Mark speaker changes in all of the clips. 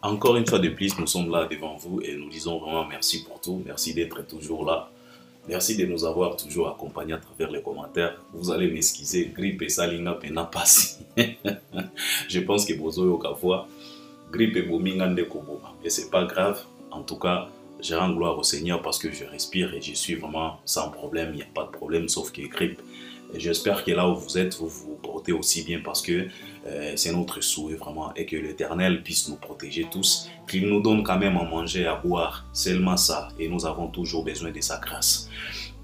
Speaker 1: Encore une fois de plus, nous sommes là devant vous et nous disons vraiment merci pour tout. Merci d'être toujours là. Merci de nous avoir toujours accompagnés à travers les commentaires. Vous allez m'excuser, grippe et salinga pena passi. Je pense que Bozo Yokawa, grippe et bomingande koboma. Et c'est pas grave. En tout cas, je rends gloire au Seigneur parce que je respire et je suis vraiment sans problème. Il n'y a pas de problème sauf que grippe. J'espère que là où vous êtes, vous vous portez aussi bien parce que c'est notre souhait vraiment et que l'Éternel puisse nous protéger tous, qu'il nous donne quand même à manger, à boire, seulement ça. Et nous avons toujours besoin de sa grâce.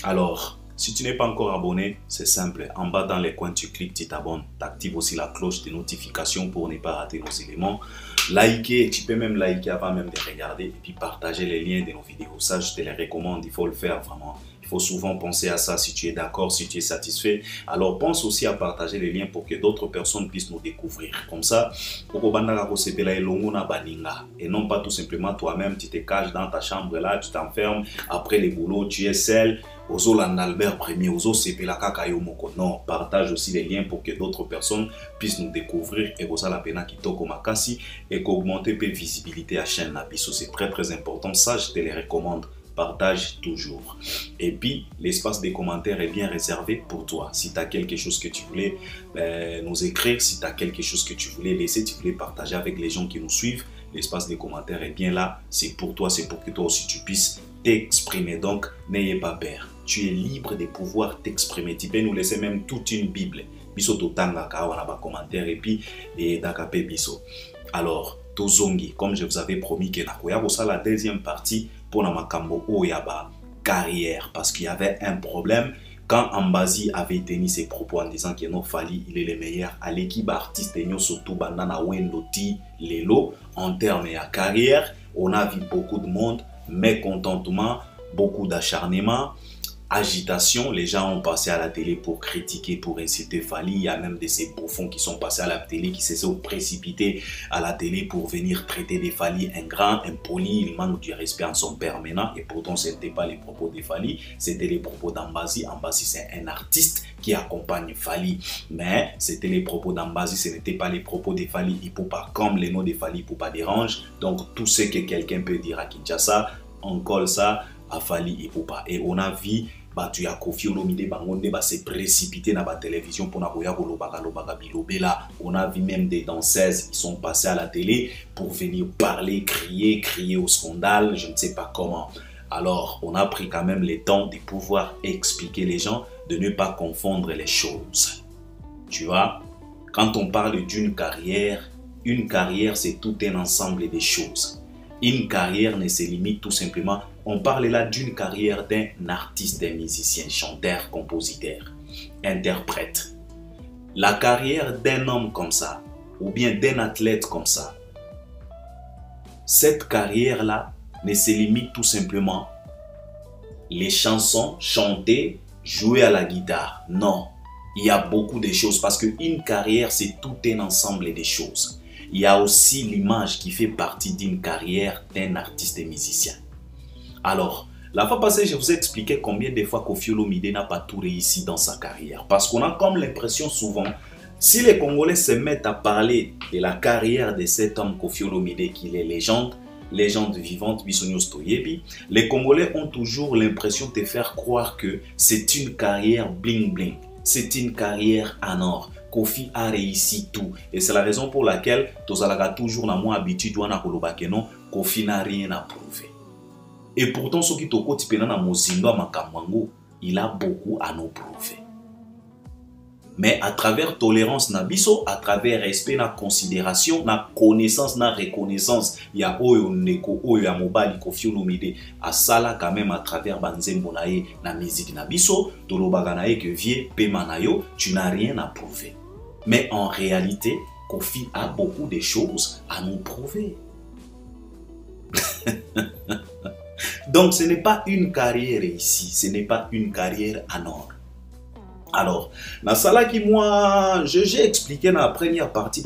Speaker 1: Alors, si tu n'es pas encore abonné, c'est simple. En bas dans les coins, tu cliques, tu t'abonnes. Tu actives aussi la cloche de notification pour ne pas rater nos éléments. Liker, tu peux même liker avant même de regarder et puis partager les liens de nos vidéos. Ça, je te les recommande, il faut le faire vraiment. Il faut souvent penser à ça si tu es d'accord, si tu es satisfait. Alors pense aussi à partager les liens pour que d'autres personnes puissent nous découvrir. Comme ça, et non pas tout simplement toi-même, tu te caches dans ta chambre là, tu t'enfermes, après les boulots, tu es seul. Non, partage aussi les liens pour que d'autres personnes puissent nous découvrir et ça la pena kitoko makasi et qu'augmenter la visibilité à la chaîne Nabiso. C'est très important, ça je te les recommande. Partage toujours. Et puis, l'espace des commentaires est bien réservé pour toi. Si tu as quelque chose que tu voulais nous écrire, si tu as quelque chose que tu voulais laisser, tu voulais partager avec les gens qui nous suivent, l'espace des commentaires est bien là. C'est pour toi, c'est pour que toi aussi tu puisses t'exprimer. Donc, n'ayez pas peur. Tu es libre de pouvoir t'exprimer. Tu peux nous laisser même toute une Bible. Biso totanga kawa na commentaire et puis et dakape biso. Alors, tozongi, comme je vous avais promis que la deuxième partie pour la makambo oyaba carrière parce qu'il y avait un problème quand Ambazi avait tenu ses propos en disant que non Fally il est le meilleur à l'équipe artiste et surtout bandana wendoti lelo en termes de carrière. On a vu beaucoup de monde, mécontentement, beaucoup d'acharnement, agitation. Les gens ont passé à la télé pour critiquer, pour inciter Fally. Il y a même de ces bouffons qui sont passés à la télé, qui se sont précipités à la télé pour venir traiter de Fally ingrat, impoli, il manque du respect en son père maintenant. Et pourtant, ce n'était pas les propos de Fally, c'était les propos d'Ambazi. Ambazi, c'est un artiste qui accompagne Fally. Mais c'était les propos d'Ambazi, ce n'était pas les propos de Fally Ipupa. Comme les noms de Fally Ipupa dérangent, donc tout ce que quelqu'un peut dire à Kinshasa, on colle ça à Fally Ipupa. Et on a vu tu as Koffi Olomide bangonde se précipiter dans la télévision pour bilobela. On a vu même des danseuses qui sont passées à la télé pour venir parler, crier au scandale, je ne sais pas comment. Alors, on a pris quand même le temps de pouvoir expliquer les gens, de ne pas confondre les choses. Tu vois, quand on parle d'une carrière, une carrière c'est tout un ensemble de choses. Une carrière ne se limite tout simplement. On parle là d'une carrière d'un artiste, d'un musicien, chanteur, compositeur, interprète. La carrière d'un homme comme ça, ou bien d'un athlète comme ça, cette carrière-là ne se limite tout simplement les chansons chantées, jouer à la guitare. Non, il y a beaucoup de choses parce qu'une carrière, c'est tout un ensemble de choses. Il y a aussi l'image qui fait partie d'une carrière d'un artiste et musicien. Alors, la fois passée, je vous ai expliqué combien de fois Koffi Olomide n'a pas tout réussi dans sa carrière. Parce qu'on a comme l'impression souvent, si les Congolais se mettent à parler de la carrière de cet homme Koffi Olomide, qu'il est légende vivante, Bissonios Toyebi, les Congolais ont toujours l'impression de faire croire que c'est une carrière bling bling. C'est une carrière en or. Koffi a réussi tout. Et c'est la raison pour laquelle Tozalaga toujours na moi habitude wana koloba que non, Koffi n'a rien à prouver. Et pourtant, ce qui toko tipena na mozindo makamwango, il a beaucoup à nous prouver. Mais à travers tolérance na biso, à travers respect na considération, na connaissance na reconnaissance, il y a oyo neko oyo ya mobali Koffi Olomide à sala quand même à travers banzembo na ye na musique na biso, tolobaga na ye que vie pema na yo, tu n'as rien à prouver. Mais en réalité, Koffi a beaucoup de choses à nous prouver. Donc ce n'est pas une carrière ici, ce n'est pas une carrière en or. Alors, dans ça qui moi, j'ai expliqué dans la première partie,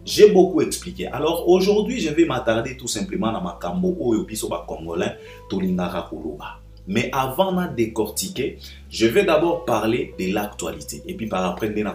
Speaker 1: j'ai beaucoup expliqué. Alors aujourd'hui, je vais m'attarder tout simplement dans ma kambo oyo biso ba congolais tolingaka koloba. Mais avant de décortiquer, je vais d'abord parler de l'actualité. Et puis par après, ma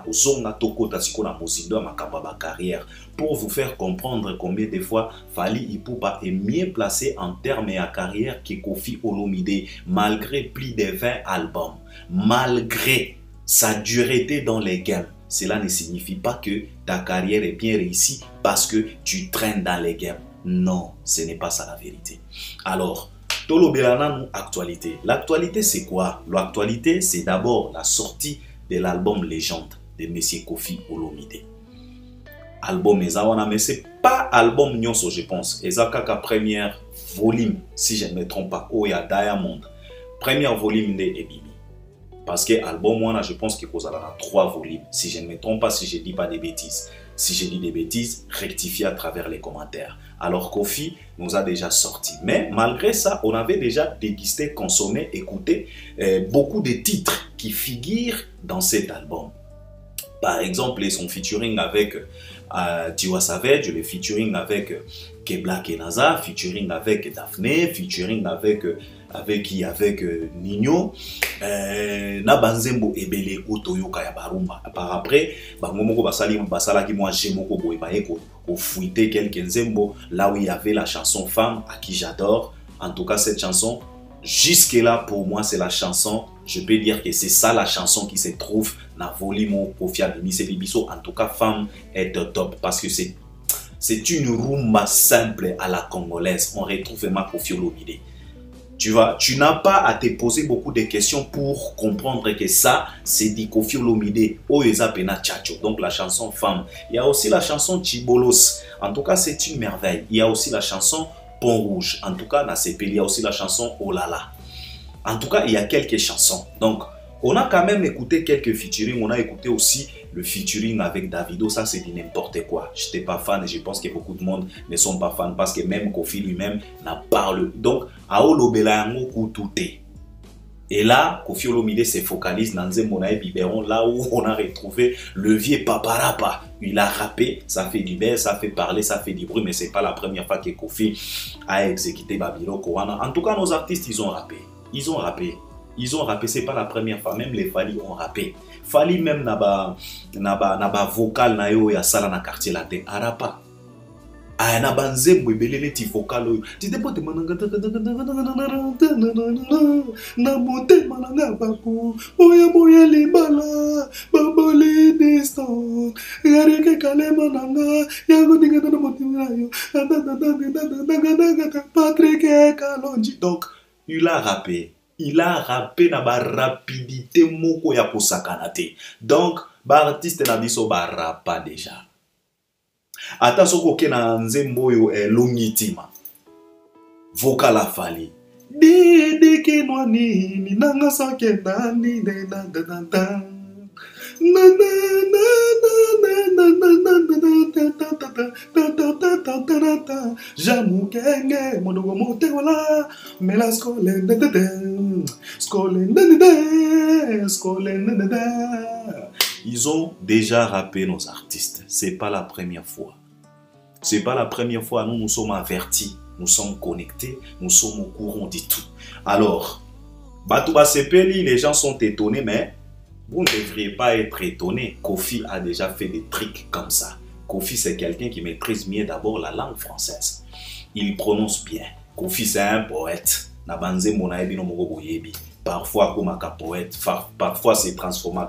Speaker 1: carrière pour vous faire comprendre combien de fois Fally Ipupa est mieux placé en termes de carrière que Koffi Olomide, malgré plus de 20 albums, malgré sa dureté dans les games. Cela ne signifie pas que ta carrière est bien réussie parce que tu traînes dans les games. Non, ce n'est pas ça la vérité. Alors, Tolo Belana, nous, actualité. L'actualité, c'est quoi? L'actualité, c'est d'abord la sortie de l'album Légende de M. Koffi Olomide. Album Ezawana, mais ce n'est pas album Nyonso, je pense. Ezakaka première volume, si je ne me trompe pas, Oya Diamond. Première volume de Ebibi. Parce que l'album, je pense qu'il y a 3 volumes. Si je ne me trompe pas, si je ne dis pas des bêtises. Si je dis des bêtises, rectifiez à travers les commentaires. Alors Koffi nous a déjà sorti. Mais malgré ça, on avait déjà dégusté, consommé, écouté beaucoup de titres qui figurent dans cet album. Par exemple, son featuring avec Tiwa Savage, le featuring avec Kebla Kenaza, featuring avec Daphné, featuring avec Nino, na banzembo ebele otoyoka ya barumba. Par après, bangomoko basala ki moi jemoko boy baeko au fouiller quelques nzembo là où il y avait la chanson Femme à qui j'adore. En tout cas, cette chanson, jusque là pour moi, c'est la chanson. Je peux dire que c'est ça la chanson qui se trouve dans volume Koffi Biso. En tout cas, Femme est top parce que c'est une rumba simple à la congolaise. On retrouve vraiment Koffi Olomide. Tu n'as pas à te poser beaucoup de questions pour comprendre que ça, c'est dit Koffi Olomide, Oyeza Pena Tchacho. Donc la chanson Femme. Il y a aussi la chanson Chibolos. En tout cas, c'est une merveille. Il y a aussi la chanson Pont Rouge. En tout cas, il y a aussi la chanson Olala. En tout cas, il y a quelques chansons. Donc, on a quand même écouté quelques featuring. On a écouté aussi le featuring avec Davido. Ça, c'est n'importe quoi. Je n'étais pas fan et je pense que beaucoup de monde ne sont pas fans parce que même Koffi lui-même n'a parlé. Donc, Aolo Belayango Koutouté. Et là, Koffi Olomide se focalise dans Nzemonae Biberon, là où on a retrouvé le vieux Paparapa. Il a rappé, ça fait du bien, ça fait parler, ça fait du bruit, mais ce n'est pas la première fois que Koffi a exécuté Babilo Kowana. En tout cas, nos artistes, ils ont rappé. Ils ont rappé. Ils ont rappé, c'est pas la première fois. Même les Fally ont rappé. Fally même n'a pas vocal na yo ya sala na quartier latin. Arapa. Ah na banze mbebelele ti vocal. Ti depote mananga na monte mananga papu. Moya libala. Babole deston. Yareke kale mananga. Yago dinga na motina yo. Patrick Kalonji. Donc il a rappé. Il a rappé na ba rapidité moko ya kosakanate. Donc, ba artiste na biso ba rapa déjà. Ata soko ke na nzembo yo longitima. Vocal a Fally. Dede ke nwani ni nanga sake nani de na da da da. Ils ont déjà rappé nos artistes. C'est pas la première fois. C'est pas la première fois. Nous sommes avertis, nous sommes connectés, nous sommes au courant de tout. Alors, Batouba Sepeli, les gens sont étonnés, mais vous ne devriez pas être étonné. Koffi a déjà fait des trucs comme ça. Koffi, c'est quelqu'un qui maîtrise bien d'abord la langue française. Il prononce bien. Koffi, c'est un poète. Parfois, comme un poète. Parfois, c'est transformé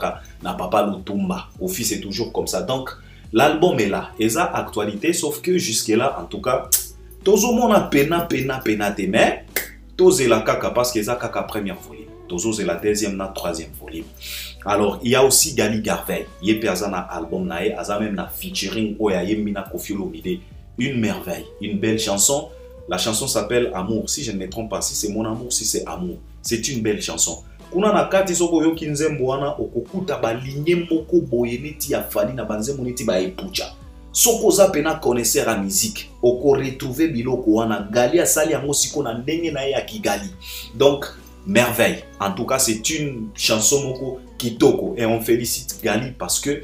Speaker 1: na papa Lutumba. Koffi, c'est toujours comme ça. Donc, l'album est là. Et ça, actualité. Sauf que jusque-là, en tout cas, tout le monde a pena. Mais, tout le monde a kaka parce que ça, kaka première volume. Tozo c'est la deuxième, la troisième volume. Alors, il y a aussi Gali Garvey. Il y a un album, il y a même un featuring où il y a Koffi Olomide. Une merveille, une belle chanson. La chanson s'appelle Amour. Si je ne me trompe pas, si c'est mon amour, si c'est amour. C'est une belle chanson. Kuna na kati soko yo kinzembo wana okokuta ba ligne moko boyeneti ya Fally na banzembo neti ba epucha. Soko za pena connaisseur à musique. Oko retrouver biloko wana Gali asali yango siko na ndenge na ya Kigali. Donc merveille. En tout cas, c'est une chanson moko kitoko et on félicite Gali parce que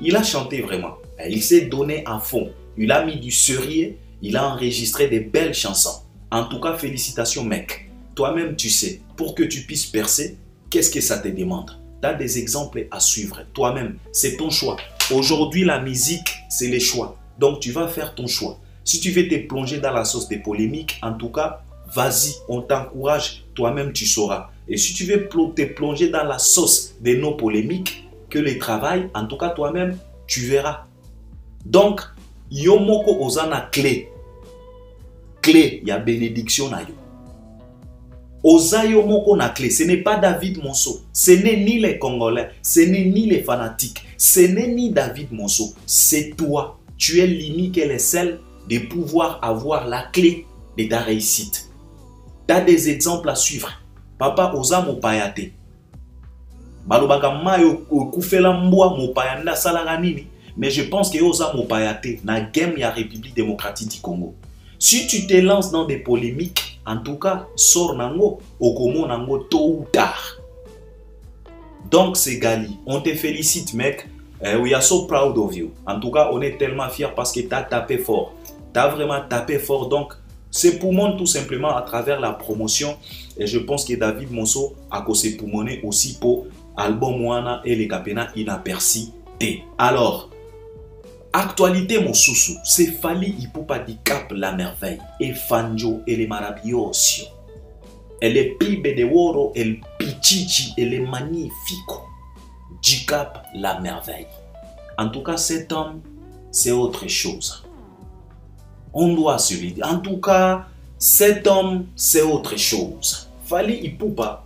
Speaker 1: il a chanté vraiment. Il s'est donné à fond. Il a mis du sérieux. Il a enregistré des belles chansons. En tout cas, félicitations mec. toi-même tu sais, pour que tu puisses percer, qu'est-ce que ça te demande? Tu as des exemples à suivre. Toi-même, c'est ton choix. Aujourd'hui, la musique, c'est les choix. Donc, tu vas faire ton choix. Si tu veux te plonger dans la sauce des polémiques, en tout cas, vas-y, on t'encourage. Toi-même, tu sauras. Et si tu veux te plonger dans la sauce de nos polémiques, que les travail, en tout cas, toi-même, tu verras. Donc, yo moko ozana clé. Clé, il y a bénédiction na yo. Ozayo moko na clé, ce n'est pas David Monceau, ce n'est ni les Congolais, ce n'est ni les fanatiques, ce n'est ni David Monceau, c'est toi. Tu es l'unique et le seul de pouvoir avoir la clé de ta réussite. Tu as des exemples à suivre. Papa oza mopayate. Balobaka mayo okufela mbwa mopayanda salaka nini, mais je pense que oza mopayate na game ya République démocratique du Congo. Si tu te lances dans des polémiques, en tout cas, sors nango, okomo nango tôt ou tard. Donc, c'est Gali. On te félicite, mec. We are so proud of you. En tout cas, on est tellement fiers parce que tu as tapé fort. Tu as vraiment tapé fort. Donc, c'est pour moi tout simplement à travers la promotion. Et je pense que David Monceau a causé pour monnaie aussi pour album Moana et les Capena inaperçus. Alors, actualité mon sousou, c'est Fally Ipupa di Cap la merveille, et Fanjo et les maravilloso, elle est pibe de oro, elle pichichi, elle est magnifique, di Cap la merveille. En tout cas, cet homme, c'est autre chose. On doit se le dire. En tout cas, cet homme, c'est autre chose. Fally Ipupa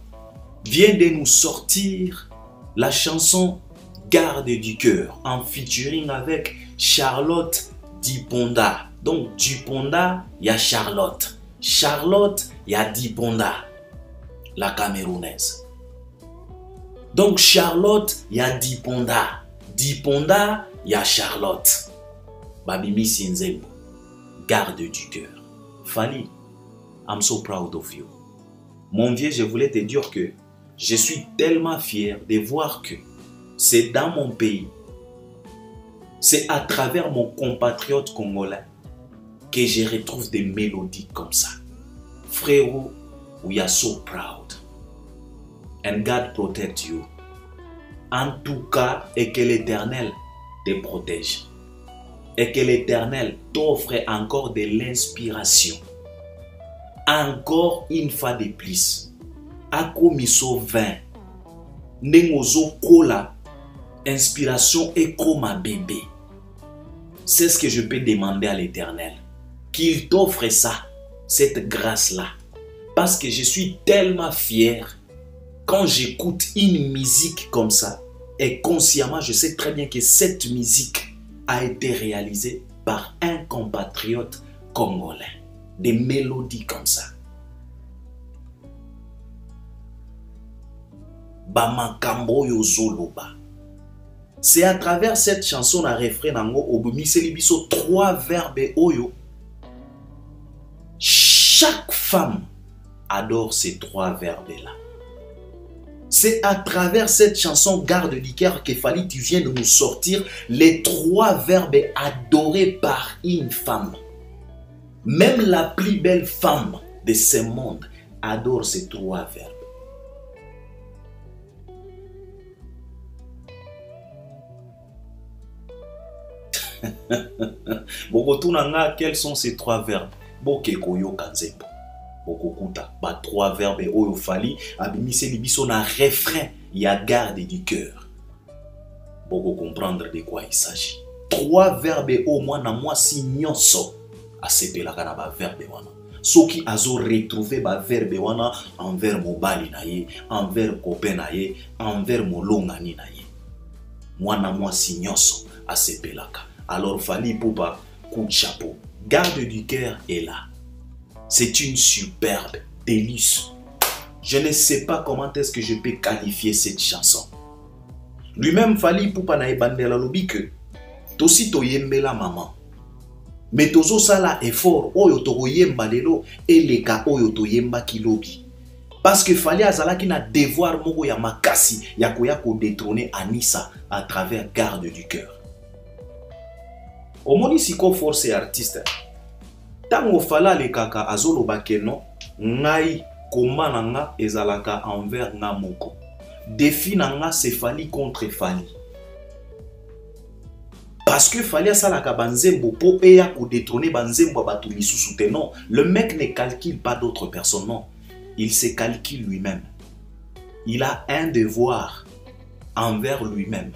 Speaker 1: vient de nous sortir la chanson Garde du cœur en featuring avec Charlotte Diponda. Donc Diponda, il y a Charlotte. Charlotte, il y a Diponda, la Camerounaise. Donc Charlotte, il y a Diponda. Diponda, il y a Charlotte. Babimi Sinzemo, Garde du cœur. Fally, I'm so proud of you. Mon vieux, je voulais te dire que je suis tellement fier de voir que c'est dans mon pays, c'est à travers mon compatriote congolais que je retrouve des mélodies comme ça. Frérot, we are so proud. And God protect you. En tout cas, et que l'Éternel te protège. Et que l'Éternel t'offre encore de l'inspiration. Encore une fois de plus. Akomiso 20. Nengozo kola. Inspiration et comme un bébé. C'est ce que je peux demander à l'Éternel. Qu'il t'offre ça, cette grâce-là. Parce que je suis tellement fier quand j'écoute une musique comme ça. Et consciemment, je sais très bien que cette musique a été réalisée par un compatriote congolais. Des mélodies comme ça. Bamakambo Yozoloba. C'est à travers cette chanson à refrain nango obumiseli biso 3 verbes oyo. Chaque femme adore ces 3 verbes-là. C'est à travers cette chanson Garde du cœur que Fally, tu viens de nous sortir les 3 verbes adorés par une femme. Même la plus belle femme de ce monde adore ces 3 verbes. Bokotunanga, quels sont ces 3 verbes? Bokekoyo kanzembo. Bokokuta, 3 verbes oyo Fally abimiseli biso na refrain ya Garde du cœur. Boko comprendre de quoi il s'agit. 3 verbes au moins na mwasi nyonso asepelaka na ba verbe wana. Soki azo retrouver ba verbe wana envers mobali na ye, envers copain na ye, envers molongani na ye. Mwana mwasi nyonso asepelaka. Alors Fally Ipupa, coup de chapeau. Garde du cœur est là. C'est une superbe délice. Je ne sais pas comment est-ce que je peux qualifier cette chanson. Lui-même Fally Ipupa na ebandela lobi que tosi toyembela maman. Mais tozo sala effort oyo toyemba lelo eleka oyo toyemba kilobi. Parce que Fally azalaki na devoir moko ya makasi ya koya ko détrôner Anissa à travers Garde du cœur. Omoni siko force artiste. Tango Fally le kaka azolo bakeno ngai combat nanga ezalaka envers nga moko. Défi nanga c'est Fally contre Fally. Parce que Fally a salaka banzembo po eya ko détrôner banzembo batu misusu te non. Le mec ne calcule pas d'autres personnes non. Il se calcule lui-même. Il a un devoir envers lui-même.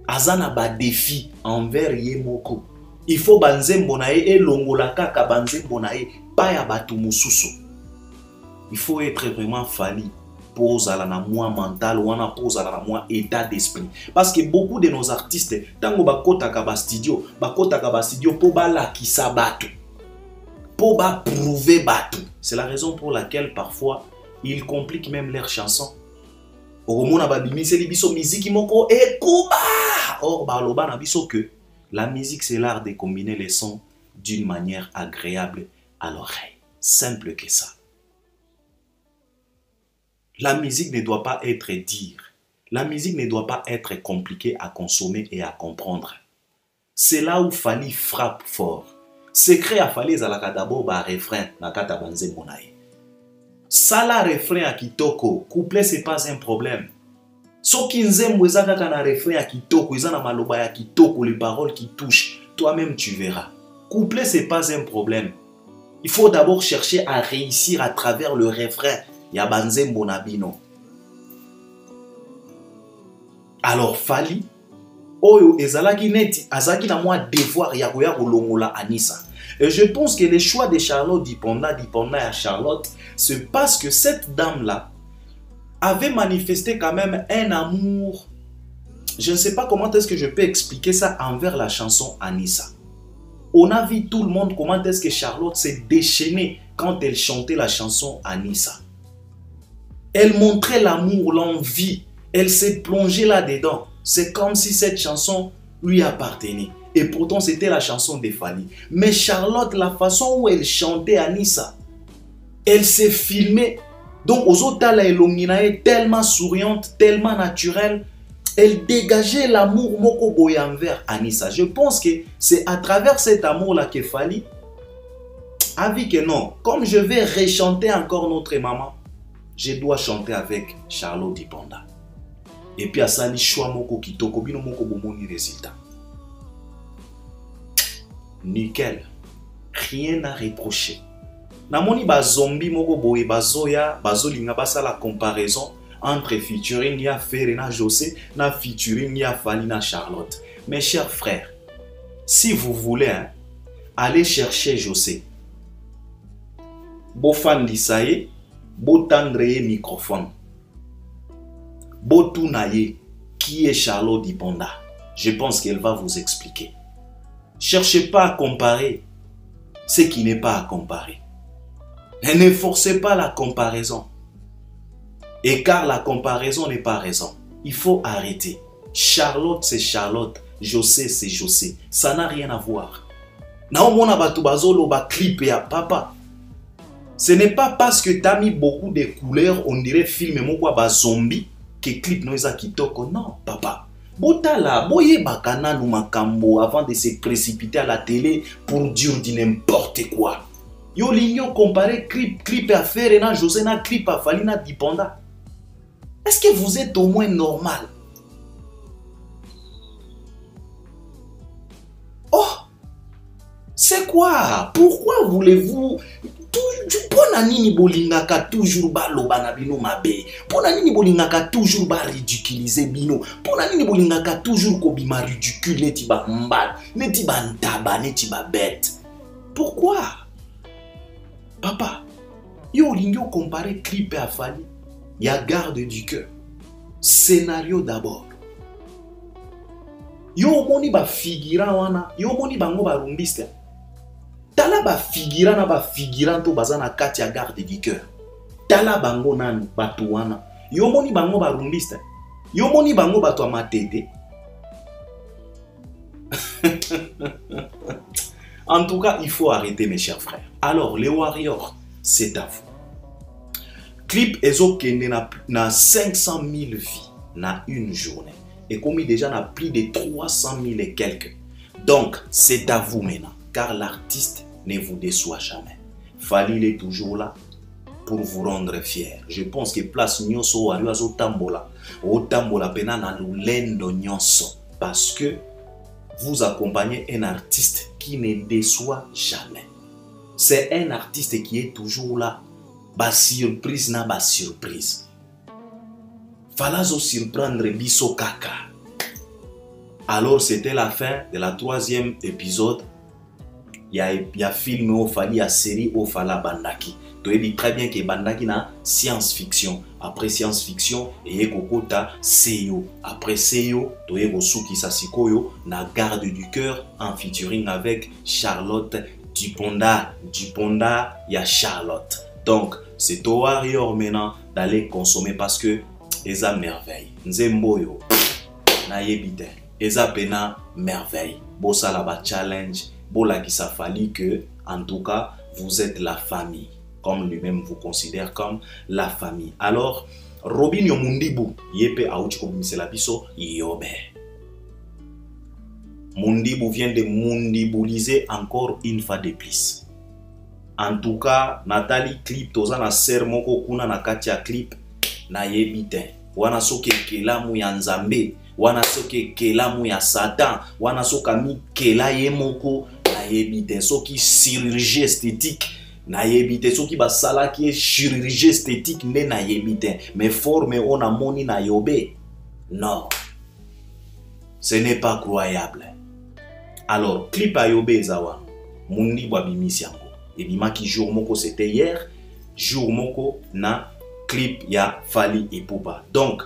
Speaker 1: Azana ba défi envers Yemoko. Il faut banzembo na e longola kaka banzembo na e pa ya batu mususu. Il faut être vraiment Fally pose à la moi mental ou on pose à la moi état d'esprit. Parce que beaucoup de nos artistes tango bakota ka ba studio po ba la ki sa batu. Po ba prouver batu. C'est la raison pour laquelle parfois ils compliquent même leurs chansons. Oromona ba bimiseli biso musique moko e kuba. Or ba loba na biso que la musique c'est l'art de combiner les sons d'une manière agréable à l'oreille. Simple que ça. La musique ne doit pas être dire. La musique ne doit pas être compliquée à consommer et à comprendre. C'est là où Fally frappe fort. Secret à Fally ezalaka d'abord ba refrain na kata banzembo na ye. Sala refrain à kitoko, couplet c'est pas un problème. Soki nzembo ezaka na refrain à kitoko, ezana maloba ya kitoko, les paroles qui touchent, toi-même tu verras. Couplet c'est pas un problème. Il faut d'abord chercher à réussir à travers le refrain. Ya banzembo na bino. Alors Fally oyo ezalaki neti azaki na moi devoir ya koya kolongola Anissa. Et je pense que le choix de Charlotte Diponda à Charlotte, c'est parce que cette dame-là avait manifesté quand même un amour. Je ne sais pas comment est-ce que je peux expliquer ça envers la chanson Anissa. On a vu tout le monde comment est-ce que Charlotte s'est déchaînée quand elle chantait la chanson Anissa. Elle montrait l'amour, l'envie. Elle s'est plongée là-dedans. C'est comme si cette chanson lui appartenait. Et pourtant, c'était la chanson de Fally. Mais Charlotte, la façon où elle chantait Anissa, elle s'est filmée. Donc, aux autres, elle est tellement souriante, tellement naturelle. Elle dégageait l'amour moko boy envers Anissa. Je pense que c'est à travers cet amour-là que Fally a vu que non. Comme je vais rechanter encore notre maman, je dois chanter avec Charlotte Diponda. Et puis à ça, les choix moko kitoko bino moko bomoni résultat. Nickel. Rien à reprocher. Namoni ba zombie moko boye bazoya bazolinga basa la comparaison entre featuring ya Ferre na José na featuring ya Fally na Charlotte. Mes chers frères, si vous voulez aller chercher José, bofan lisaye beau tendre microphone. Beau tounaye, qui est Charlotte Diponda? Je pense qu'elle va vous expliquer. Cherchez pas à comparer ce qui n'est pas à comparer. Et ne forcez pas la comparaison. Et car la comparaison n'est pas raison. Il faut arrêter. Charlotte c'est Charlotte, José c'est José. Ça n'a rien à voir. Naomona batu bazolo ba clip ya papa. Ce n'est pas parce que tu as mis beaucoup de couleurs, on dirait film moko ba zombie, que clip noisa kitoko. Non, papa. Botala, boye bakana nou makambo avant de se précipiter à la télé pour dire du n'importe quoi. Yo ligno comparer clip à Ferre na José na clip à Fally na Diponda. Est-ce que vous êtes au moins normal? Oh, c'est quoi? Pourquoi voulez-vous pona nini bolingaka toujours baloba na bino mabe? Pona nini bolingaka toujours ba ridiculiser bino? Pona nini bolingaka toujours ko bima ridicule neti ba mbal, neti ba ntaba, neti ba bête? Pourquoi? Papa, yo lingo comparer clip à Fally, ya garde du cœur. Scénario d'abord. Yo moni ba figurant wana, yo moni bango ba rumbiste. Tala ba figurant na ba figurant to bazana kati ya garde du cœur. Tala bango nanu batu wana. Yo moni bango ba rumbiste. Yo moni bango batu amatete. En tout cas, il faut arrêter mes chers frères. Alors, les Warriors, c'est à vous. Clip Ezo Kende na 500 000 vies na une journée. Et comme il déjà n'a plus de 300 000 et quelques. Donc, c'est à vous maintenant. Car l'artiste ne vous déçoit jamais. Fally est toujours là. pour vous rendre fier. Je pense que place nyonso wari azo tambola. O tambola pena na lulendo nyonso. Parce que vous accompagnez un artiste qui ne déçoit jamais. C'est un artiste qui est toujours là. Ba surprise na ba surprise. Falazo surprendre biso kaka. Alors c'était la fin de la 3e épisode. Il y a film au fali, il y a série au fala bandaki. Tu dis très bien que bandaki na science-fiction. Après science-fiction, il y a kokota seyo. Après seyo, tu es Suki Sasikoyo na Garde du cœur en featuring avec Charlotte Duponda. Duponda, il y a Charlotte. Donc, c'est au warrior maintenant d'aller consommer parce que eza merveille. Nzemboyo na yebite. Eza pena merveille. Bossa la ba challenge. Bola qui ça fallu que, en tout cas, vous êtes la famille. Comme lui-même vous considère comme la famille. Alors, Robin Mundibu, yepe aouchi kobimisela biso yobe. Mundibu vient de mundibuliser encore une fois de plus. En tout cas, Nathalie clip toza na ser moko kuna na kati ya clip na yebite. Wana soke kelamu ya nzambe, wana soke kelamu ya satan, wana soka mi kela ye moko na yebite. Soki chirurgie esthétique na yebite, soki basala ki chirurgie esthétique ne na yebite. Mais forme on a moni na yobe. Non. Ce n'est pas croyable. Alors, clip a yobe zawa. Mundi bwabimisi yango. Ebimaki jour moko c'était hier. Jour moko na clip ya Fally Ipupa. Donc,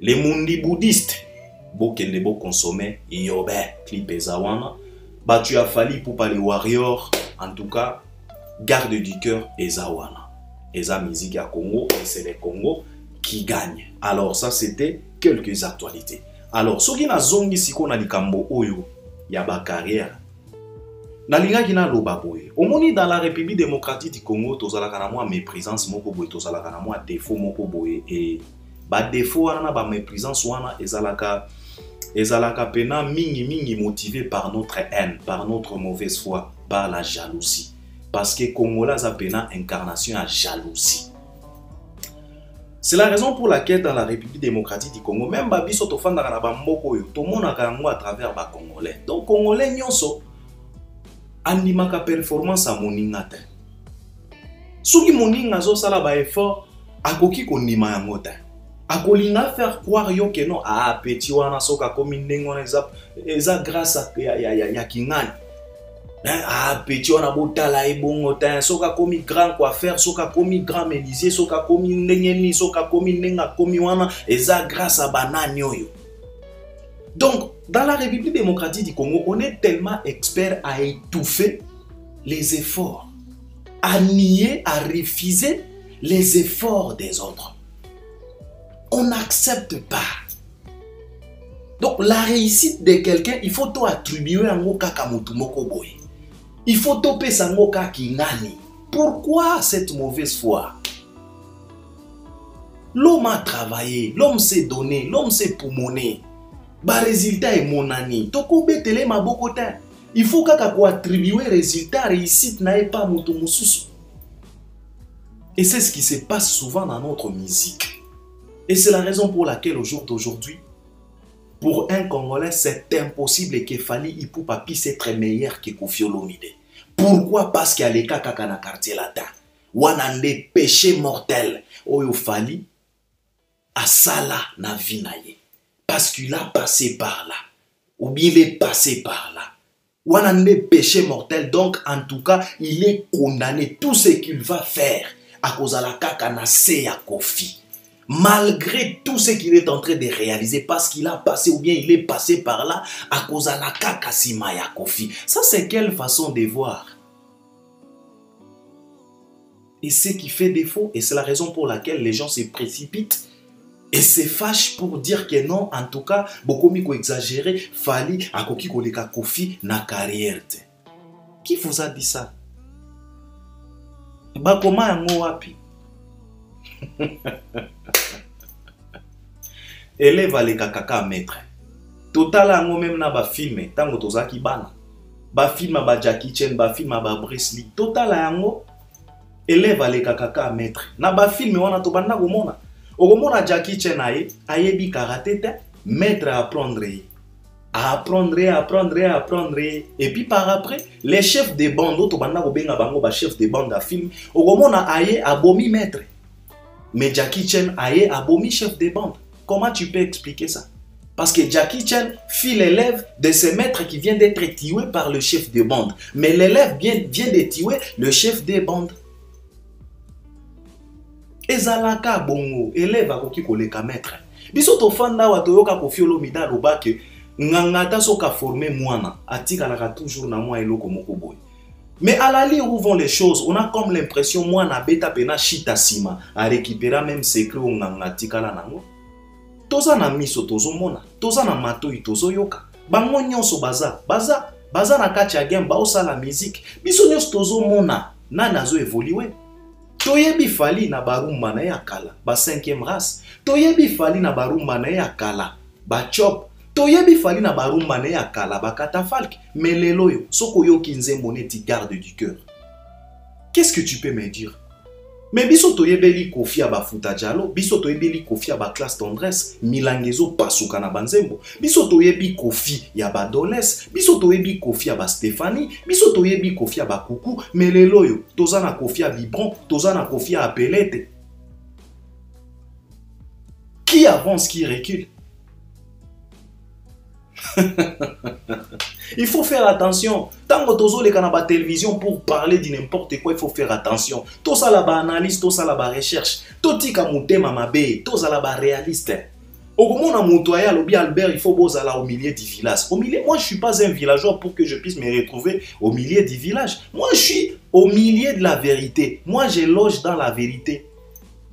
Speaker 1: les mundi bouddhistes, bokende bo consommer yobe clip ezawana. Batu ya Fally Ipupa les warriors. En tout cas, Garde du cœur ezawana. Eza musique à Congo et c'est les Congo qui gagnent. Alors ça c'était quelques actualités. Alors, soki na zongi siko na likambo oyo ya ba carrière. Nalinga kina loba boye. Omoni dans la République démocratique du Congo, tozalaka na mwa méprisance moko boye, tozalaka na mwa défaut moko boye et ba défaut wana ba méprisance wana ezalaka pena mingi motivé par notre haine, par notre mauvaise foi, par la jalousie. Parce que Congolais a pena incarnation à jalousie. C'est la raison pour laquelle dans la République démocratique du Congo, même Babiso tofanda na ba mboko yo, tout le monde a à travers ba Congolais. Donc Congolais nyonso andimaka performance à moninga te. Soki moninga zo sala ba effort, akoki kondima yango te. Akolinga faire croire yo que non, ah petit wana soka komi ndengo eza grâce à ya kingani. Ah petit wana botala ebongo te, soka komi grand coiffeur, soka komi grand menuisier, soka komi ndengeni, soka komi ndenga komi wana eza grâce à banani oyo. Donc, dans la République démocratique du Congo, on est tellement expert à étouffer les efforts, à nier, à refuser les efforts des autres. On n'accepte pas. Donc, la réussite de quelqu'un, il faut tout attribuer à Ngoka Kamutumoko Boy. Il faut toper Sangoka Kinani. Pourquoi cette mauvaise foi? L'homme a travaillé, l'homme s'est donné, l'homme s'est poumonné. Ba résultat est mon ami. Toko betele mabokota. Il faut kaka ko attribuer résultat réussite na pas moto mususu. Et c'est ce qui se passe souvent dans notre musique. Et c'est la raison pour laquelle au jour d'aujourd'hui, pour un Congolais, c'est impossible que Fally Ipupa puisse être meilleur que Koffi Olomide. Pourquoi? Parce qu'il y a les kaka na quartier latin. Wanande péché mortel. Oyo Fally asala na vinaye. Parce qu'il a passé par là. Ou bien il est passé par là. Ou un péché mortel. Donc, en tout cas, il est condamné. Tout ce qu'il va faire à cause de la cacanacée à Koffi. Malgré tout ce qu'il est en train de réaliser. Parce qu'il a passé ou bien il est passé par là à cause de la cacassima à Koffi. Ça, c'est quelle façon de voir? Et ce qui fait défaut. Et c'est la raison pour laquelle les gens se précipitent. Et se fâche pour dire que non, en tout cas, beaucoup miko exagéré, Fally a koki koleka Koffi na carrière. Qui vous a dit ça? Ba koma yango wapi? Élève aleka kaka maître. Total yango même na ba filme, tango tozaki bana. Ba film ba Jackie Chan, ba film ba Bruce Lee. Total yango élève aleka kaka maître na ba film wana to banda komona okomona Jackie Chan ayebi karaté te maître à apprendre et puis par après les chefs de bande to banda ko benga bango ba chef de bande à film okomona aye abomi maître mais Jackie Chan aye abomi chef de bande. Comment tu peux expliquer ça? Parce que Jackie Chan fit l'élève de ce maître qui vient d'être tué par le chef de bande. Mais l'élève vient de tuer le chef de bande. Ezalaka bongo, élève akoki koleka maître. Biso to fanda wa toyoka Koffi Olomide aloba ke ngangata soka formé mwana atikalaka toujours na mwa eloko moko boy. Mais à la ligne où vont les choses, on a comme l'impression mwana beta pena chita sima a récupérer même secret ou ngangatikala nango. Toza na miso tozo mona, toza na matoi tozo yoka. Bango nyonso baza na kati ya game ba osala musique. Biso nyonso tozo mona na nazo évoluer. Toyebi fali na barumba na ya kala, ba 5e race. Toyebi fali na barumba na ya kala, ba chop. Toyebi fali na barumba na ya kala, ba catafalque. Mais lelo yo, soko yo kinzembo neti garde du cœur. Qu'est-ce que tu peux me dire? Mais biso toyebeli Koffi aba Futa Diallo, biso toyebeli Koffi aba Classe Tendresse, milangezo pasuka na banzembo, biso toyebi Koffi ya ba Doles, biso toyebi Koffi aba Stéphanie, biso toyebi Koffi aba Coucou, mais lelo yo, toza na Koffi ya Bibron, toza na Koffi ya Pelete. Qui avance, qui recule? Il faut faire attention. Tant que tu as la télévision pour parler de n'importe quoi, il faut faire attention. Tout ça là analyse, tout ça là recherche. Tout ça là mabe, tout ça là réaliste. Au moment où Montoya, l'obi Albert, il faut boser là au milieu du village. Au milieu, moi je suis pas un villageois pour que je puisse me retrouver au milieu du village. Moi je suis au milieu de la vérité. Moi je loge dans la vérité.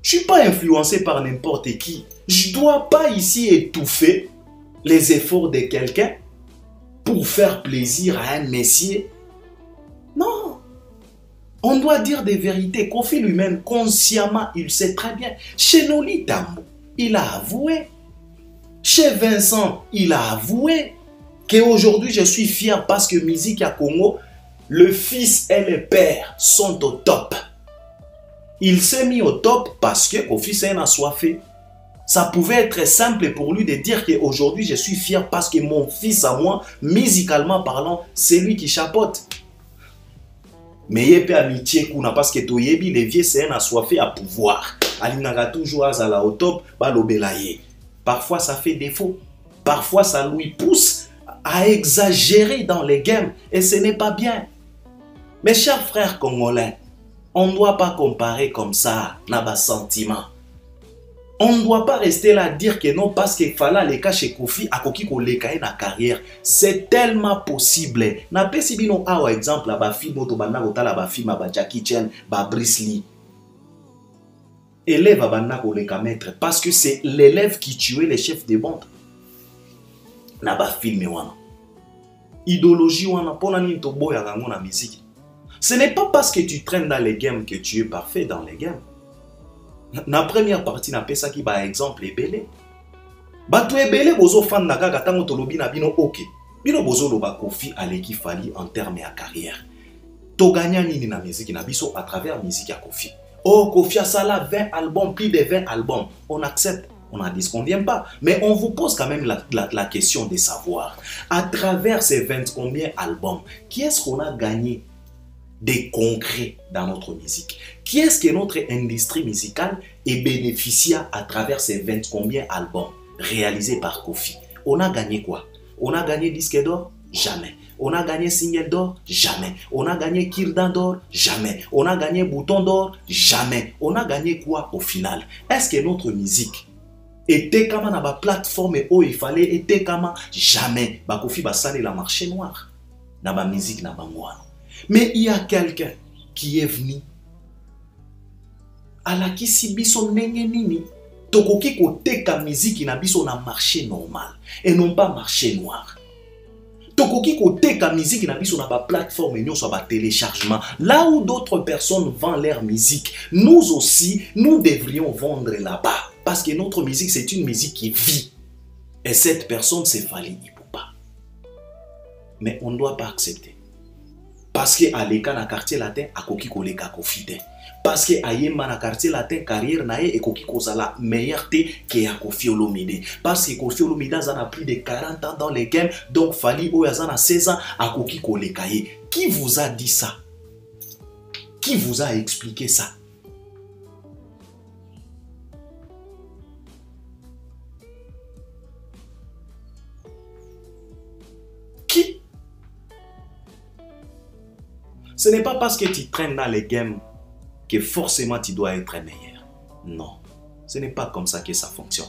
Speaker 1: Je suis pas influencé par n'importe qui. Je dois pas ici étouffer les efforts de quelqu'un pour faire plaisir à un messier. Non. On doit dire des vérités. Koffi lui-même, consciemment, il sait très bien. Chez Noli Tambo, il a avoué. Chez Vincent, il a avoué qu'aujourd'hui, je suis fier parce que musique à Congo, le fils et le père sont au top. Il s'est mis au top parce que Koffi s'est assoiffé. Ça pouvait être simple pour lui de dire qu'aujourd'hui je suis fier parce que mon fils à moi, musicalement parlant, c'est lui qui chapeaute. Mais il y a pas amitié parce que Toyebi, les vieux, c'est un assoiffé à pouvoir. Alinaga toujours à au top, balobelaye. Parfois ça fait défaut. Parfois ça lui pousse à exagérer dans les games et ce n'est pas bien. Mes chers frères congolais, on ne doit pas comparer comme ça, n'a pas sentiment. On ne doit pas rester là à dire que non parce qu'il fallait les cas chez Koffi à Koki ko leka na carrière. C'est tellement possible. Na pesi bino awa exemple ba film to banda ko tala ba film ba Jackie Chan, ba Bruce Lee. Élève banda ko leka maître parce que c'est l'élève qui tuait les chefs de bande. Na ba film wana. Idéologie wana pona ni to boya kango na musique. Ce n'est pas parce que tu traînes dans les games que tu es parfait dans les games. Na première partie na pesa ki ba exemple ebele. Bato ebele bozo fan na kaka tango tolobi na bino ok. Bino bozo loba Koffi aleki fali en termes ya carrière. To gagna nini na musique na biso à travers musique ya Koffi. Oh Koffi a sala 20 albums, plus de 20 albums. On accepte, on n'en disconvient pas. Mais on vous pose quand même la question de savoir. À travers ces 20 combien albums, qui est-ce qu'on a gagné des concrets dans notre musique? Qui est-ce que notre industrie musicale est bénéficiaire à travers ces 20 combien albums réalisés par Koffi? On a gagné quoi? On a gagné disque d'or? Jamais. On a gagné single d'or? Jamais. On a gagné kirdan d'or? Jamais. On a gagné bouton d'or? Jamais. On a gagné quoi au final? Est-ce que notre musique était comme dans la plateforme où il fallait était comme jamais? Koffi va saler la marché noir dans la musique dans la. Mais il y a quelqu'un qui est venu à la kisi biso nenge nini tokoki koteka musique na biso na marché normal et non pas marché noir. Tokoki koteka musique na biso na ba plateforme nyonso ba téléchargement là où d'autres personnes vendent leur musique. Nous aussi, nous devrions vendre là-bas parce que notre musique c'est une musique qui vit. Et cette personne c'est Fally Ipupa. Mais on ne doit pas accepter. Parce que aleka na quartier latin akoki koleka kofite. Parce que ayemba na quartier latin carrière nae ekoki kozala meilleure te que ya Koffi Olomide. Parce que Koffi Olomide a plus de 40 ans dans les games, donc Fally Oyo a 16 ans akoki koleka ye. Qui vous a dit ça? Qui vous a expliqué ça? Qui? Ce n'est pas parce que tu traînes dans les games que forcément tu dois être meilleur. Non, ce n'est pas comme ça que ça fonctionne.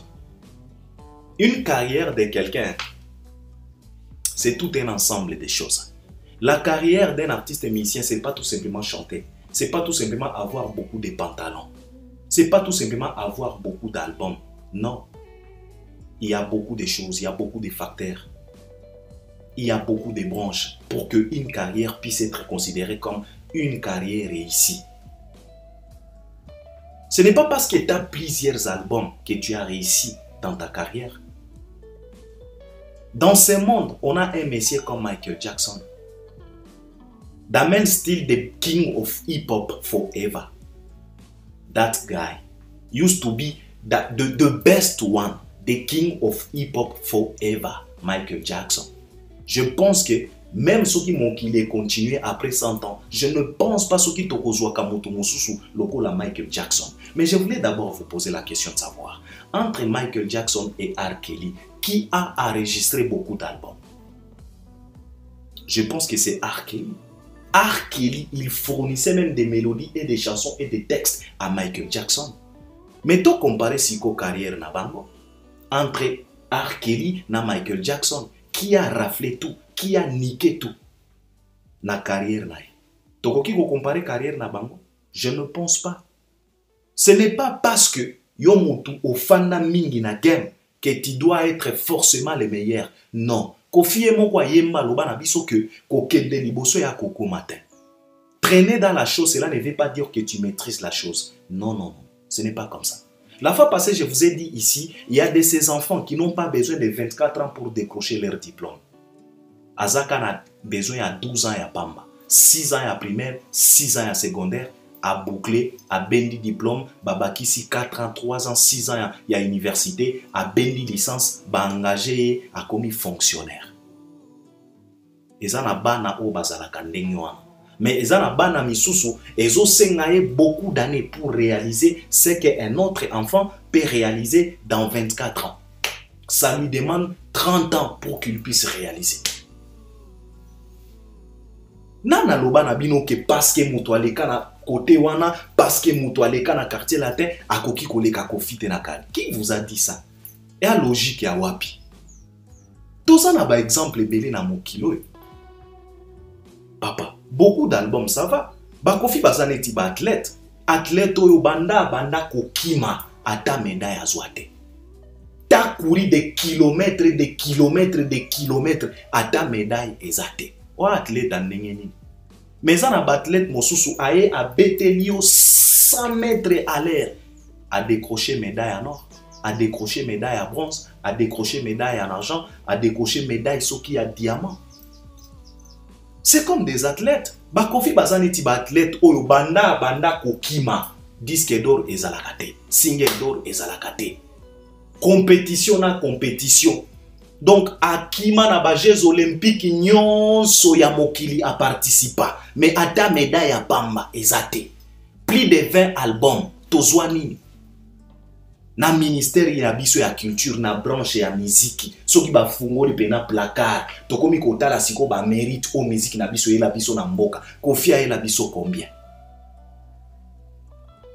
Speaker 1: Une carrière de quelqu'un, c'est tout un ensemble de choses. La carrière d'un artiste musicien, ce n'est pas tout simplement chanter. Ce n'est pas tout simplement avoir beaucoup de pantalons. Ce n'est pas tout simplement avoir beaucoup d'albums. Non. Il y a beaucoup de choses, il y a beaucoup de facteurs. Il y a beaucoup de branches pour qu'une carrière puisse être considérée comme une carrière réussie. Ce n'est pas parce que tu as plusieurs albums que tu as réussi dans ta carrière. Dans ce monde, on a un monsieur comme Michael Jackson. The man still the king of hip-hop forever. That guy used to be the best one, the king of hip-hop forever, Michael Jackson. Je pense que même ceux qui m'ont continué après 100 ans, je ne pense pas ceux qui t'ont causé Kamoto Mosusu, le Michael Jackson. Mais je voulais d'abord vous poser la question de savoir, entre Michael Jackson et R. Kelly, qui a enregistré beaucoup d'albums? Je pense que c'est R. Kelly. R. Kelly, il fournissait même des mélodies et des chansons et des textes à Michael Jackson. Mais tu compares si carrière na bango entre R. Kelly et Michael Jackson, qui a raflé tout, qui a niqué tout na carrière na. Tokoki ko comparer carrière na bango? Je ne pense pas. Ce n'est pas parce que yo mutu ofanda mingi na game que tu dois être forcément le meilleur. Non. Koffi moko yemba loba na biso que kokende liboso ya koko matin. Traîner dans la chose, cela ne veut pas dire que tu maîtrises la chose. Non, non, non. Ce n'est pas comme ça. La fois passée, je vous ai dit ici, il y a de ces enfants qui n'ont pas besoin de 24 ans pour décrocher leur diplôme. Azaka a besoin de 12 ans à Pamba, 6 ans à primaire, 6 ans à secondaire, à boucler, à bendi diplôme, babaki si 4 ans, 3 ans, 6 ans à université, à bendi licence, ba engagé, à commis fonctionnaire. Et ça n'a pas na o bazala kandengwana. Mais ils ont bana misusu, ils ont beaucoup d'années pour réaliser ce qu'un autre enfant peut réaliser dans 24 ans. Ça lui demande 30 ans pour qu'il puisse réaliser. Nana loba na bino ke parce que mutu aleka na côté wana, parce que mutu aleka na quartier latin, akoki koleka kofite na kali. Qui vous a dit ça? Et la logique ya wapi? Tout ça n'a pas exemple belé na mokilo. Papa, beaucoup d'albums ça va. Bakofi bazaneti ba athlète. Athlète oyo banda kokima ata médaille azwate. Ta kouri de kilomètres, de kilomètres, de kilomètres ata médaille ezate. O athlète andengeni. Mais ça na athlète mosusu aye a betelio 100 mètres à l'air a décroché médaille en or, a décroché médaille à bronze, a décroché médaille en argent, a décroché médaille soki à diamant. C'est comme des athlètes. Bakofi bazaneti ba athlète oyo banda kokima disque d'or ezalakate, single d'or ezalakate. Compétition na compétition. Donc akima na ba Jeux olympiques nyonso ya mokili a participa, mais ata médaille ya pamba ezate. Plus de 20 albums tozwani. Na ministère ya biso ya culture na branche ya musique soki ba fungoli pena placard tokomi kotala siko ba mérite o musique na biso yela biso na mboka Koffi ayela biso combien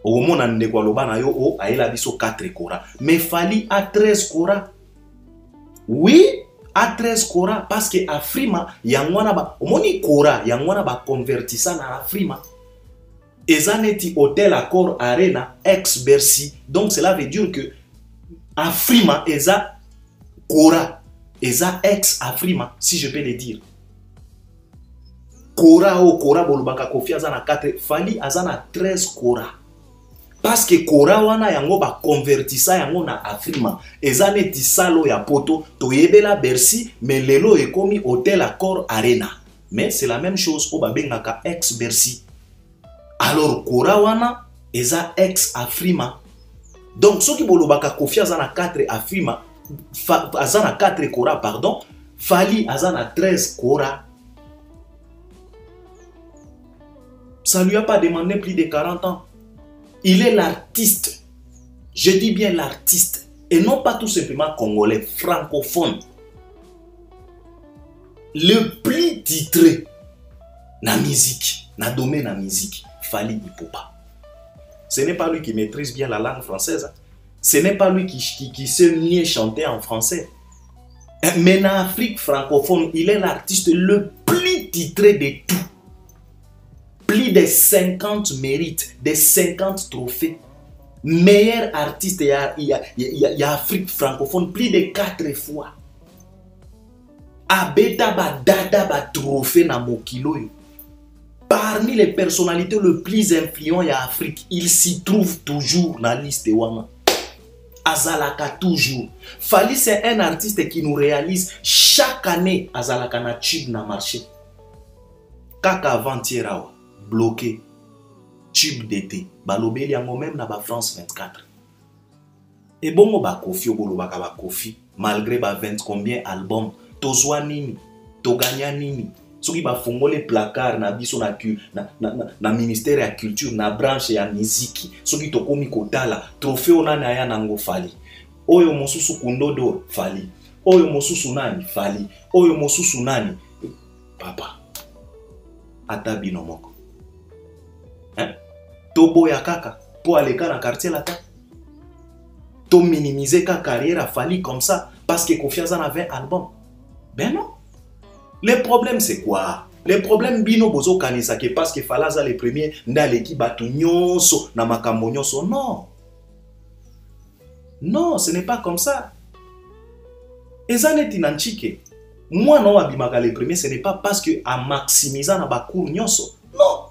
Speaker 1: o mona ndeko aloba na yo o ayela biso 4 kora mais Fally a 13 kora. Oui, a 13 kora parce que Afrima yangwana ba omoni kora yangwana ba convertissa na Afrima. Ezaneti Hotel Accor Arena ex Bercy. Donc cela veut dire que Afrima eza Kora eza ex Afrima, si je peux le dire. Kora o Kora bolubaka Koffi azana 4, Fally azana 13 Kora. Parce que Kora wana yango ba convertissa yango na Afrima. Ezaneti salo ya poto toyebela Bercy mais lelo ekomi Hotel Accor Arena. Mais c'est la même chose au babengaka ex-Bercy. Alors, Kora wana, eza ex-Afrima. Donc, ceux qui bolobaka Kofi azana 4 Afrima, azana 4 Kora, pardon, Fally azana 13 Kora. Ça ne lui a pas demandé plus de 40 ans. Il est l'artiste. Je dis bien l'artiste. Et non pas tout simplement congolais, francophone. Le plus titré na musique, na domaine na musique, Fally Ipupa. Ce n'est pas lui qui maîtrise bien la langue française. Ce n'est pas lui qui sait mieux chanter en français. Mais en Afrique francophone, il est l'artiste le plus titré de tout. Plus de 50 mérites, de 50 trophées. Meilleur artiste, il y a Afrique francophone, plus de 4 fois. Abeta ba dada ba trophée na mokilo. Parmi les personnalités les plus influentes en Afrique, il s'y trouve toujours dans la liste wana. Azalaka toujours. Fally, c'est un artiste qui nous réalise chaque année Azalaka na tube na marché. Kaka avant-hier bloqué. Tube d'été. Balobeli yango même na ba France 24. Et bon ba Kofi obolobaka ba Kofi malgré ba 20 combien albums tozwa nini toganya nini soki ba fongole placard na biso na ministère ya culture na branche ya musique soki tokomi kotala trophée onana ya nango Fally oyo mosusu kundodo Fally oyo mosusu nani Fally oyo mosusu nani papa ata bino moko tobo ya kaka po aleka na quartier lata to minimiser ka carrière à Fally comme ça parce que Confiance en avait un album. Ben non. Le problème c'est quoi? Le problème bino bozo kanisa que parce que Fally a les premiers ndaleki batu nyonso na makambo nyonso. Non. Non, ce n'est pas comme ça. Ezaneti nanchike. Moi non abimaka les premiers, ce n'est pas parce que a maximiser na bakour nyonso. Non.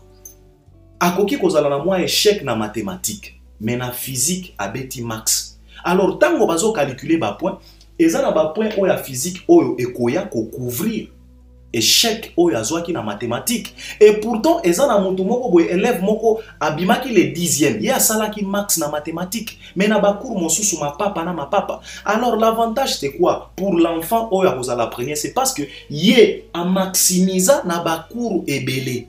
Speaker 1: Akoki kozala na moi échec na mathématiques, mais na physique abeti max. Alors tango bazo calculer ba point, eza na ba point oya physique oyo ekoya ko couvrir échec oyo azwaki na mathématiques. Et pourtant eza na moto moko boye élève moko abimaki le 10e, ya salaki max na mathématiques, mais na ba cours mosusu ma papa na ma papa. Alors l'avantage c'est quoi pour l'enfant oyo akozala premier, c'est parce que yé a maximisa na ba cours ebele.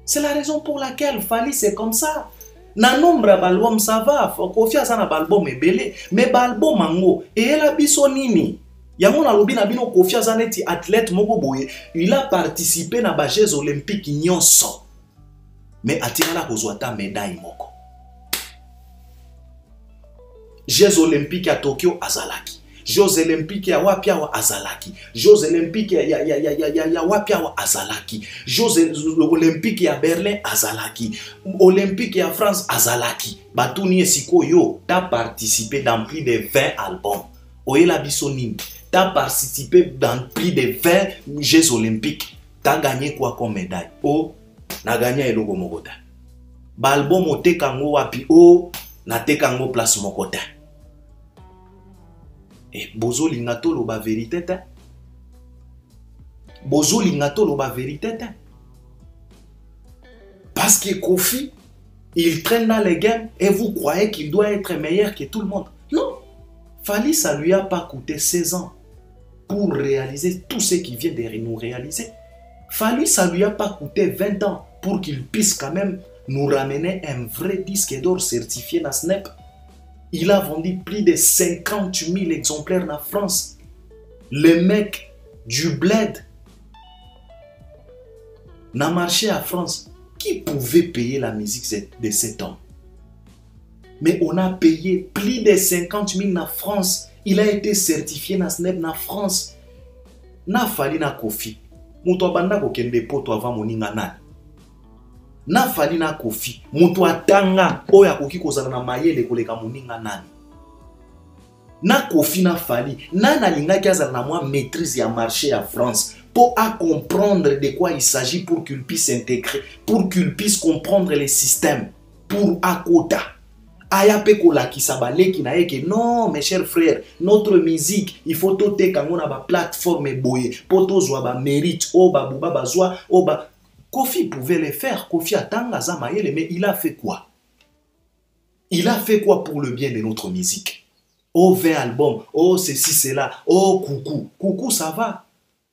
Speaker 1: C'est la raison pour laquelle Fally c'est comme ça. Na nombre d'albums ça va, Confiance na album ebele, mais album mango et la biso nini. Yango na lobi na bino Confiance neti athlète moko boye, il a participé na ba Jeux olympiques nyonso. Mais atirala kozwa ta médaille moko. Jeux olympiques à Tokyo azalaki. Jeux olympiques ya wapi awa azalaki. Jeux olympiques ya wapi awa azalaki. Jeux olympiques ya Berlin azalaki. Olympique ya France azalaki. Batuni esiko yo, t'as participé dans plus de 20 albums. Oyela biso nini. T'as participé dans plus de 20 Jeux olympiques. T'as gagné quoi comme médaille? Oh, na gagné eloko mokota. Ba album otekango wapi oh, na tekango place mokota. Et bozo lingato lo ba vérité ta. Bozo lingato lo ba vérité ta. Parce que Kofi, il traîne dans les games et vous croyez qu'il doit être meilleur que tout le monde. Non. Fally, ça lui a pas coûté 16 ans pour réaliser tout ce qu'il vient de nous réaliser. Fally, ça lui a pas coûté 20 ans pour qu'il puisse quand même nous ramener un vrai disque d'or certifié dans Snap. Il a vendu plus de 50 000 exemplaires en France. Le mec du bled n'a marché à France. Qui pouvait payer la musique de cet homme? Mais on a payé plus de 50 000 en France. Il a été certifié dans Snap en France. Na Fally na Kofi. Muto banda ko kende poto avant moninga nani. Na Fally na Kofi. Muto atanga oya koki kozala na mayele koleka moninga nani. Na Kofi na Fally. Nana linga ki azala na moi maîtrise ya marché à France. Pour comprendre de quoi il s'agit pour qu'il puisse s'intégrer, pour qu'il puisse comprendre les systèmes, pour Akota. Ayape kola ki sabale ki na que non, mes chers frères, notre musique, il faut tout quand on a ba plateforme boye, poto zwa ba mérite, o ba buba bazwa, o ba. Kofi pouvait le faire, Kofi Atanga Zamayele, mais il a fait quoi? Il a fait quoi pour le bien de notre musique? Oh, 20 albums, oh, ceci, cela, oh, coucou. Coucou, ça va.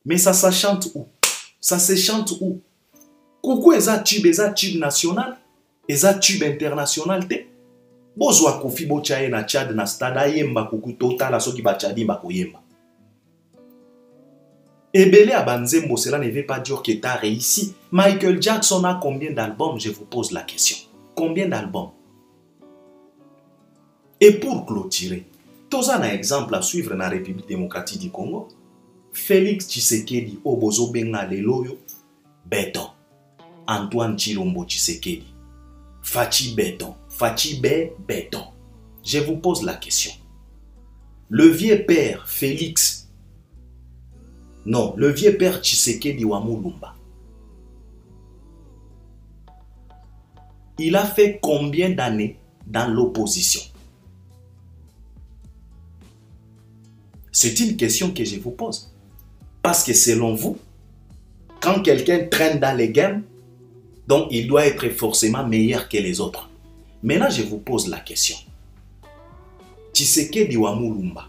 Speaker 1: Mais ça chante où? Ça se chante où? Coucou, est un tube national, est un tube international, te? Bozwa Kofi Bochaye na Tchad na stada yemba coucou total soki ba Tchadi ba koyemba. Ebele Abanzembo, cela ne veut pas dire que tu as réussi. Michael Jackson a combien d'albums? Je vous pose la question. Combien d'albums? Et pour clôturer, tous un exemple à suivre dans la République démocratique du Congo. Félix Tshisekedi, Obozo Benga Leloyo, Béton. Antoine Chilombo Tshisekedi. Fachi Béton. Fachi Béton. Je vous pose la question. Le vieux père Félix, non, le vieux père Tshisekedi Wamulumba, il a fait combien d'années dans l'opposition? C'est une question que je vous pose. Parce que selon vous, quand quelqu'un traîne dans les games, donc il doit être forcément meilleur que les autres. Maintenant, je vous pose la question. Tshisekedi Wamulumba,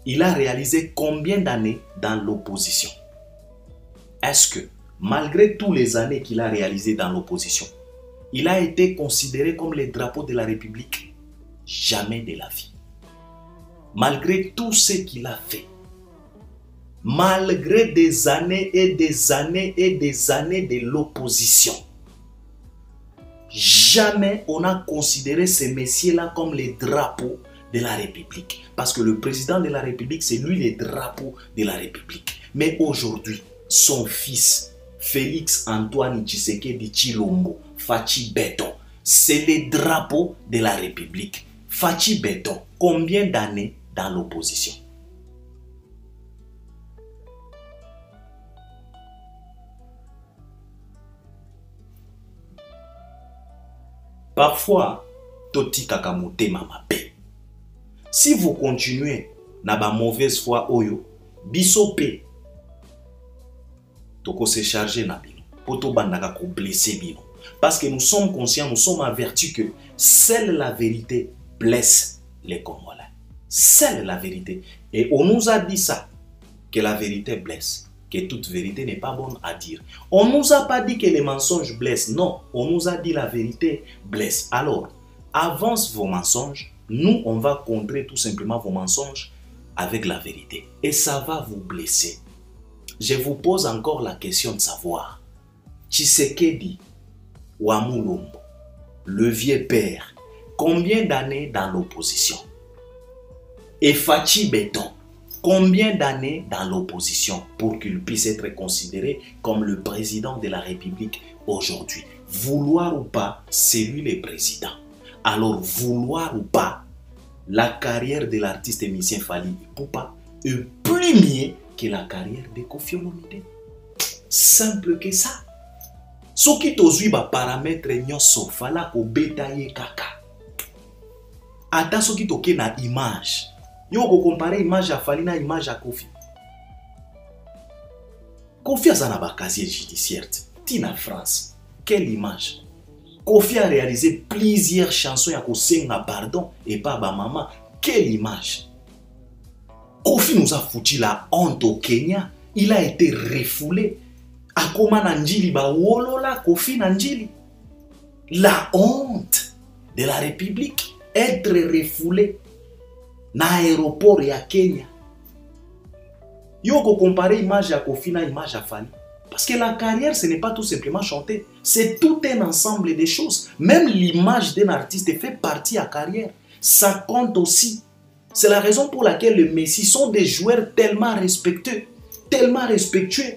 Speaker 1: il a réalisé combien d'années dans l'opposition? Est-ce que, malgré toutes les années qu'il a réalisées dans l'opposition, il a été considéré comme le drapeau de la République? Jamais de la vie. Malgré tout ce qu'il a fait, malgré des années et des années et des années de l'opposition, jamais on a considéré ces messieurs-là comme les drapeaux de la République. Parce que le président de la République, c'est lui le drapeau de la République. Mais aujourd'hui, son fils, Félix Antoine Tshisekedi Tshilombo, Fachi Béton, c'est le drapeau de la République. Fachi Béton, combien d'années dans l'opposition? Parfois, toti kakamote mamape. Si vous continuez na ba mauvaise foi oyo, bisope, toko se charger na bino, poto bandaka ko blesser bino. Parce que nous sommes conscients, nous sommes avertis que seule la vérité blesse les Congolais. Seule la vérité. Et on nous a dit ça, que la vérité blesse, que toute vérité n'est pas bonne à dire. On ne nous a pas dit que les mensonges blessent. Non, on nous a dit la vérité blesse. Alors, avance vos mensonges. Nous, on va contrer tout simplement vos mensonges avec la vérité. Et ça va vous blesser. Je vous pose encore la question de savoir. Tshisekedi Wamulumba, le vieux père, combien d'années dans l'opposition? Et Fachi Béton, combien d'années dans l'opposition pour qu'il puisse être considéré comme le président de la République aujourd'hui? Vouloir ou pas, c'est lui le président. Alors, vouloir ou pas, la carrière de l'artiste émissien Fally Ipupa est plus mieux que la carrière de Koffi Olomide. Simple que ça. Ce qui tozui ba paramètre nyonso fala ko betaye kaka. Ata ce qui toke na image. Yo ko comparer image à Fally na image à Koffi. Koffi a un casier judiciaire. Tina France. Quelle image? Koffi a réalisé plusieurs chansons à Kosenga pardon et pas ba maman. Quelle image? Koffi nous a foutu la honte au Kenya. Il a été refoulé. Akoma Nanjili ba wolola Koffi Nanjili. La honte de la République. Être refoulé na aéroport ya Kenya. Yo ko comparer image à Koffi na image à Fally. Parce que la carrière, ce n'est pas tout simplement chanter. C'est tout un ensemble de choses. Même l'image d'un artiste fait partie à la carrière. Ça compte aussi. C'est la raison pour laquelle les Messi sont des joueurs tellement respectueux. Tellement respectueux.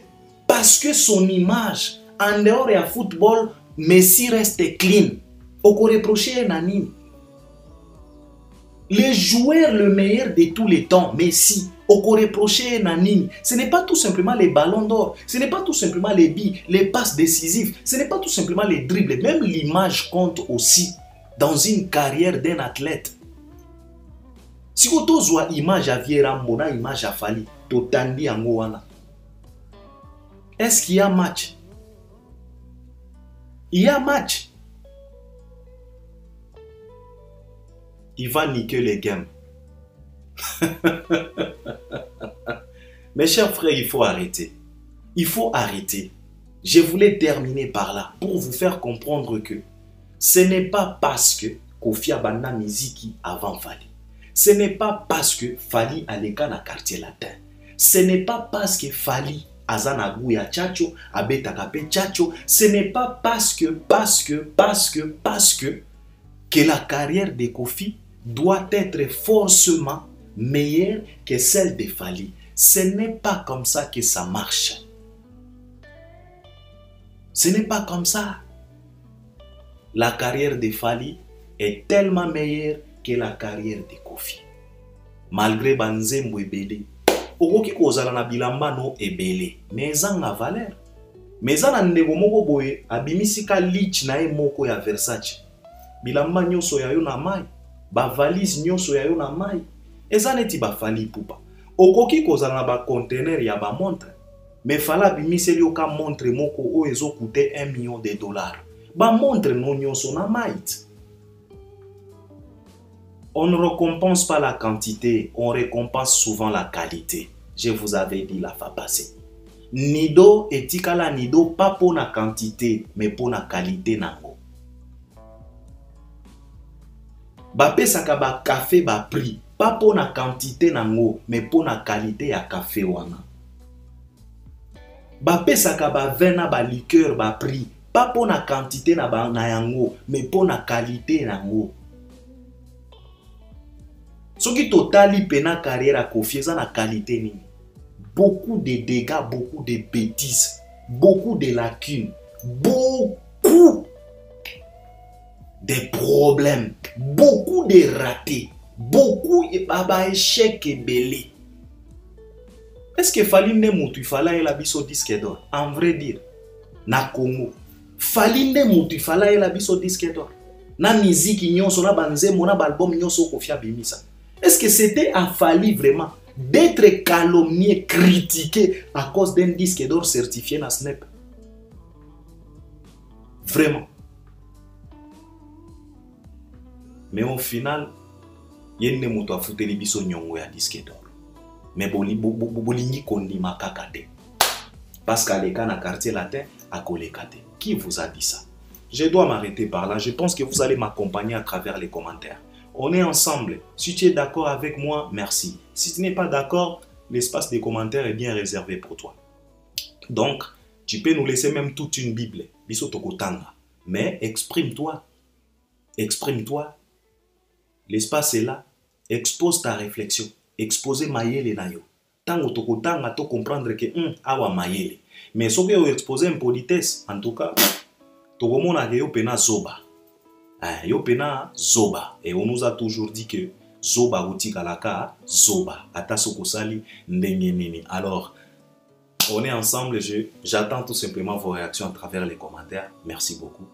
Speaker 1: Parce que son image, en dehors et à football, Messi reste clean. On peut reprocher un anime. Les joueurs le meilleur de tous les temps, Messi, on peut reprocher un anime. Ce n'est pas tout simplement les ballons d'or, ce n'est pas tout simplement les billes, les passes décisives, ce n'est pas tout simplement les dribbles, même l'image compte aussi. dans une carrière d'un athlète. Si vous avez une image à Vierambo, une image à Fali, totandi Angoana. Est-ce qu'il y a match? Il y a match. Il va niquer les games. Mes chers frères, il faut arrêter. Il faut arrêter. Je voulais terminer par là pour vous faire comprendre que ce n'est pas parce que Kofi Abanda Miziki avant Fali. Ce n'est pas parce que Fali a les cas dans le quartier latin. Ce n'est pas parce que Fali Azana Gouya Tchacho, Abeta Kape Tchacho. Ce n'est pas parce que la carrière de Kofi doit être forcément meilleure que celle de Fali. Ce n'est pas comme ça que ça marche. Ce n'est pas comme ça. La carrière de Fali est tellement meilleure que la carrière de Kofi. Malgré Banzembo ebele, okoki kozala na bilamba no ebele, mais ezanga valeur. Mais ezana ndeko moko boye abimisika lich na ye moko ya Versace. Bilamba nyonso ya yo na mai, ba valise nyonso ya yo na mai. Ezaneti ba Fali pupa. Okoki kozala na ba conteneur ya ba montre, mais fala bimiseli oka montre moko o ezo coûter $1 million. Ba montre non nyonso na might. On ne récompense pas la quantité, on récompense souvent la qualité. Je vous avais dit la fois passée. Nido etikala nido pas pour la quantité, mais pour la qualité nango. Bape saka ba café ba prix, pas pour la quantité nango, mais pour la qualité ya café wana. Bape saka ba vin na ba liqueur ba prix, pas pour la quantité na ba na yango, mais pour la qualité nango. Ce qui totali pena carrière à Kofi eza na qualité nini. Beaucoup de dégâts, beaucoup de bêtises, beaucoup de lacunes, beaucoup de problèmes, beaucoup de ratés, beaucoup d'échecs et belés. Est-ce que Fali ne mutu fala ela biso disque d'or? En vrai dire, na Congo, Fali ne mutu fala ela biso disque d'or. Na musique nyonso na banzemo na album nyonso Kofi abimisa. Est-ce que c'était à Fali vraiment d'être calomnié, critiqué à cause d'un disque d'or certifié na Snap? Vraiment. Mais au final, il y a une moto à foutre les biso nyongo ya disque d'or. Mais bolingi kondi makakate. Parce qu'à l'écart na quartier latin, à kolekate. Qui vous a dit ça? Je dois m'arrêter par là. Je pense que vous allez m'accompagner à travers les commentaires. On est ensemble. Si tu es d'accord avec moi, merci. Si tu n'es pas d'accord, l'espace des commentaires est bien réservé pour toi. Donc, tu peux nous laisser même toute une Bible. Biso tokotanga. Mais exprime-toi. Exprime-toi. L'espace est là. Expose ta réflexion. Exposer mayele na yo. Tango tokotanga to comprendre que awa mayele. Mais ce que vous exposez en politesse, en tout cas, tokomona ke yo pena zoba. Yo pena zoba. Et on nous a toujours dit que zoba uti kalaka zoba. Ata sokosali ndenge nini. Alors, on est ensemble. J'attends tout simplement vos réactions à travers les commentaires. Merci beaucoup.